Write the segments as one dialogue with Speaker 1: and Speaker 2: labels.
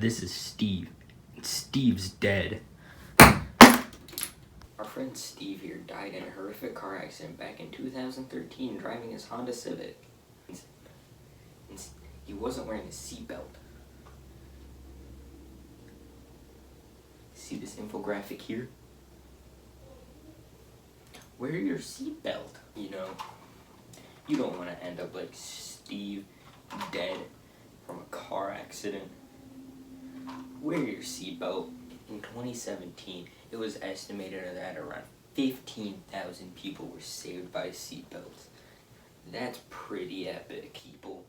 Speaker 1: This is Steve. Steve's dead. Our friend Steve here died in a horrific car accident back in 2013 driving his Honda Civic. He wasn't wearing a seatbelt. See this infographic here? Wear your seatbelt. You know, you don't want to end up like Steve, dead from a car accident. Wear your seatbelt. In 2017, it was estimated that around 15,000 people were saved by seatbelts. That's pretty epic. People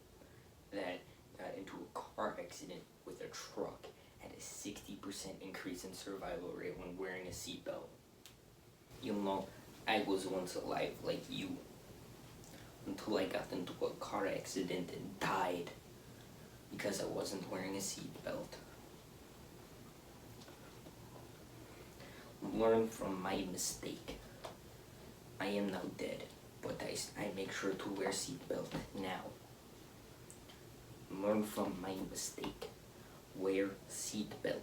Speaker 1: that got into a car accident with a truck had a 60% increase in survival rate when wearing a seatbelt. You know, I was once alive like you until I got into a car accident and died because I wasn't wearing a seatbelt. Learn from my mistake. I am now dead, but I make sure to wear seatbelt now. Learn from my mistake. Wear seatbelt.